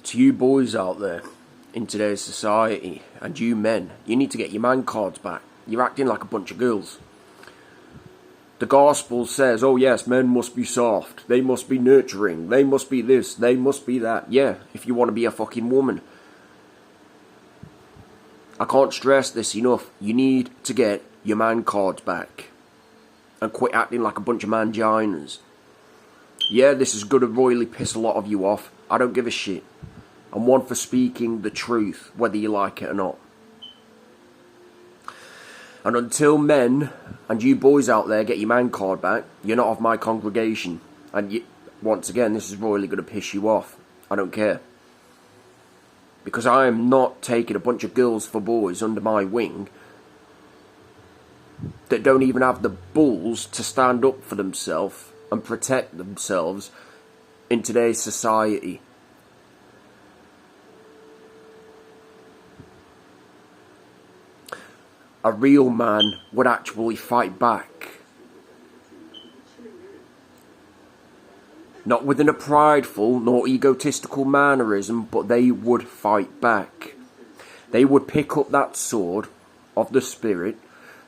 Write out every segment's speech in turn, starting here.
To you boys out there in today's society, and you men, you need to get your man cards back. You're acting like a bunch of girls. The gospel says, oh yes, men must be soft, they must be nurturing, they must be this, they must be that. Yeah, if you want to be a fucking woman. I can't stress this enough. You need to get your man cards back. And quit acting like a bunch of manginas. Yeah, this is going to royally piss a lot of you off. I don't give a shit. I'm one for speaking the truth, whether you like it or not. And until men, and you boys out there, get your man card back, you're not of my congregation. And once again, this is royally going to piss you off. I don't care. Because I am not taking a bunch of girls for boys under my wing that don't even have the balls to stand up for themselves and protect themselves in today's society. A real man would actually fight back. Not within a prideful nor egotistical mannerism, but they would fight back. They would pick up that sword of the Spirit,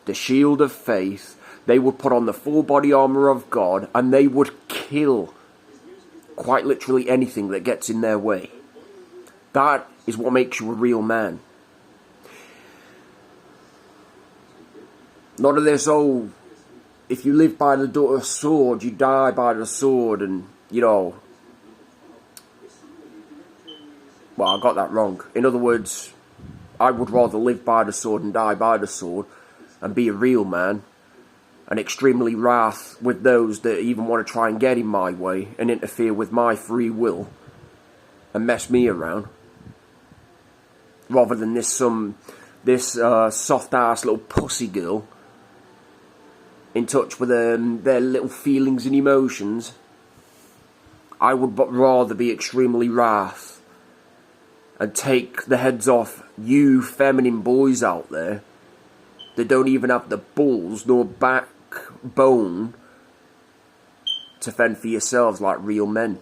the shield of faith, they would put on the full body armour of God, and they would kill quite literally anything that gets in their way. That is what makes you a real man. None of this, oh, if you live by the sword, you die by the sword, and, you know. Well, I got that wrong. In other words, I would rather live by the sword and die by the sword, and be a real man, and extremely wrath with those that even want to try and get in my way, and interfere with my free will, and mess me around. Rather than this soft-ass little pussy girl, in touch with their little feelings and emotions. I would but rather be extremely wrath and take the heads off you feminine boys out there that don't even have the balls nor backbone to fend for yourselves like real men.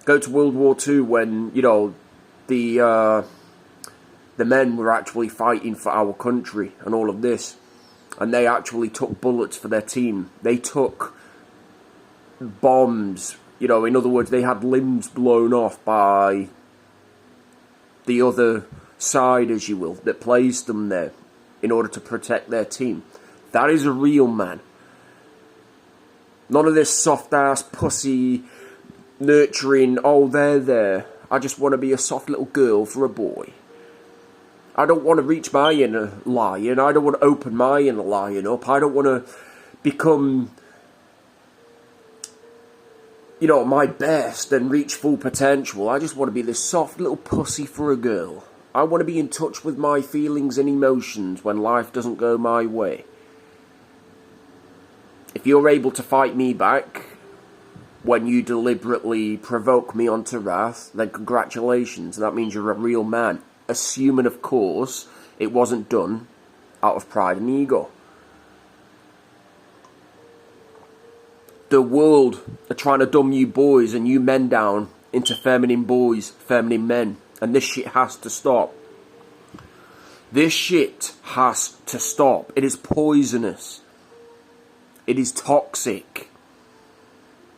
Go to World War II when, you know, the men were actually fighting for our country and all of this. And they actually took bullets for their team. They took bombs. You know, in other words, they had limbs blown off by the other side, as you will, that placed them there in order to protect their team. That is a real man. None of this soft-ass, pussy, nurturing, oh, they're there. I just want to be a soft little girl for a boy. I don't want to reach my inner lion. I don't want to open my inner lion up. I don't want to become, you know, my best and reach full potential. I just want to be this soft little pussy for a girl. I want to be in touch with my feelings and emotions when life doesn't go my way. If you're able to fight me back when you deliberately provoke me onto wrath, then congratulations. That means you're a real man. Assuming, of course, it wasn't done out of pride and ego. The world are trying to dumb you boys and you men down into feminine boys, feminine men. And this shit has to stop. This shit has to stop. It is poisonous. It is toxic.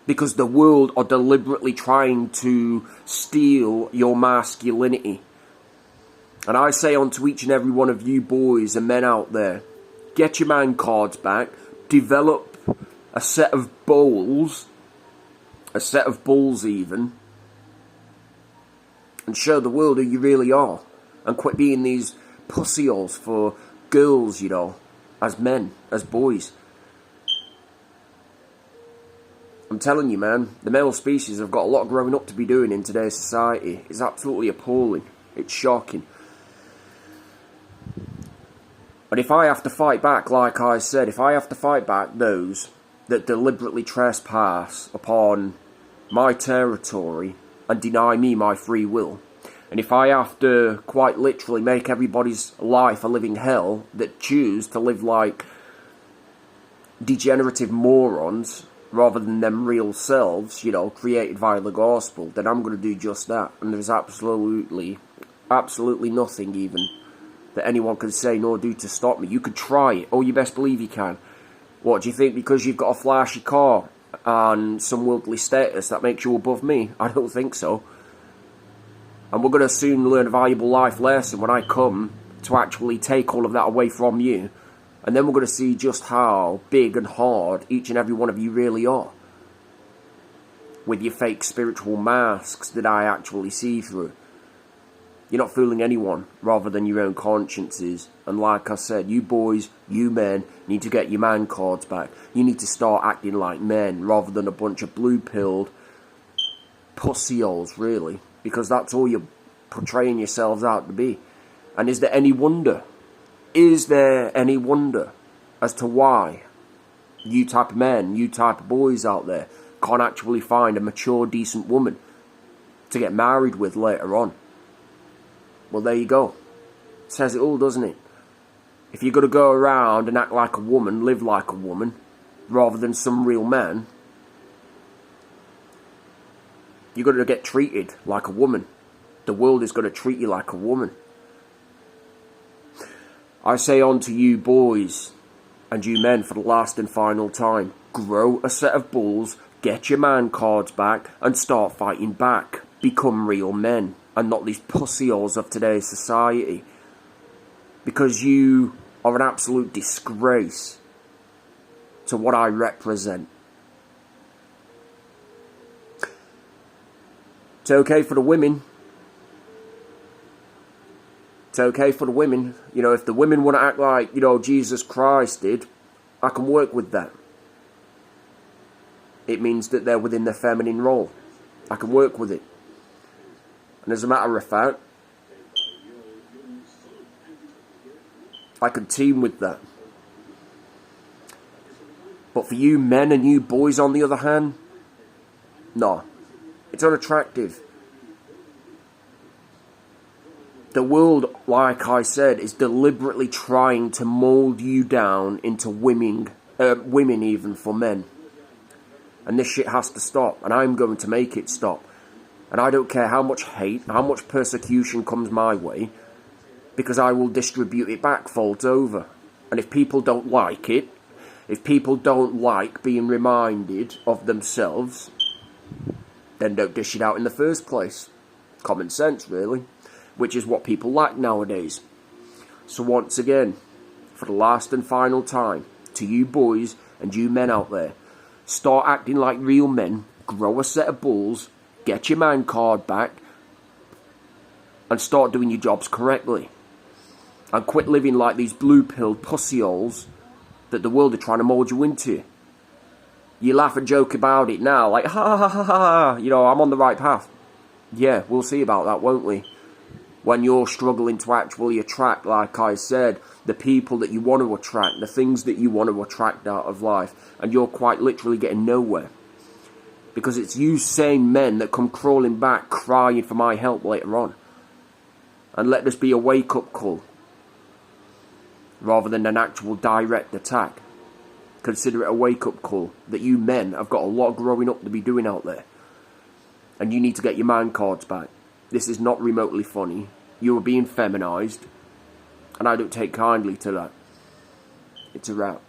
Because the world are deliberately trying to steal your masculinity. And I say unto each and every one of you boys and men out there, get your man cards back, develop a set of bulls even, and show the world who you really are, and quit being these pussyholes for girls, you know, as men, as boys. I'm telling you, man, the male species have got a lot of growing up to be doing in today's society. It's absolutely appalling. It's shocking. And if I have to fight back, like I said, if I have to fight back those that deliberately trespass upon my territory and deny me my free will, and if I have to quite literally make everybody's life a living hell that choose to live like degenerative morons rather than them real selves, you know, created via the gospel, then I'm going to do just that. And there's absolutely nothing even that anyone can say nor do to stop me. You could try it. Oh, you best believe you can. What, do you think because you've got a flashy car and some worldly status that makes you above me? I don't think so. And we're going to soon learn a valuable life lesson when I come to actually take all of that away from you. And then we're going to see just how big and hard each and every one of you really are. With your fake spiritual masks that I actually see through. You're not fooling anyone rather than your own consciences. And like I said, you boys, you men, need to get your man cards back. You need to start acting like men rather than a bunch of blue-pilled pussy-holes, really. Because that's all you're portraying yourselves out to be. And is there any wonder? Is there any wonder as to why you type of men, you type of boys out there can't actually find a mature, decent woman to get married with later on? Well, there you go. Says it all, doesn't it? If you're going to go around and act like a woman, live like a woman, rather than some real man, you're going to get treated like a woman. The world is going to treat you like a woman. I say unto you boys and you men for the last and final time, grow a set of balls, get your man cards back and start fighting back. Become real men and not these pussy-holes of today's society. Because you are an absolute disgrace to what I represent. It's okay for the women. It's okay for the women. You know, if the women want to act like, you know, Jesus Christ did, I can work with that. It means that they're within their feminine role. I can work with it. And as a matter of fact, I can team with that. But for you men and you boys on the other hand, no. It's unattractive. The world, like I said, is deliberately trying to mould you down into women even for men. And this shit has to stop, and I'm going to make it stop. And I don't care how much hate, how much persecution comes my way, because I will distribute it back, fold over. And if people don't like it, if people don't like being reminded of themselves, then don't dish it out in the first place. Common sense, really. Which is what people lack nowadays. So once again, for the last and final time, to you boys and you men out there, start acting like real men, grow a set of balls, get your man card back, and start doing your jobs correctly. And quit living like these blue-pilled pussy-holes that the world are trying to mould you into. You laugh and joke about it now, like, ha ha ha ha ha, you know, I'm on the right path. Yeah, we'll see about that, won't we? When you're struggling to actually attract, like I said, the people that you want to attract, the things that you want to attract out of life, and you're quite literally getting nowhere. Because it's you same men that come crawling back, crying for my help later on. And let this be a wake-up call, rather than an actual direct attack. Consider it a wake-up call that you men have got a lot of growing up to be doing out there. And you need to get your man cards back. This is not remotely funny. You are being feminised. And I don't take kindly to that. It's a wrap.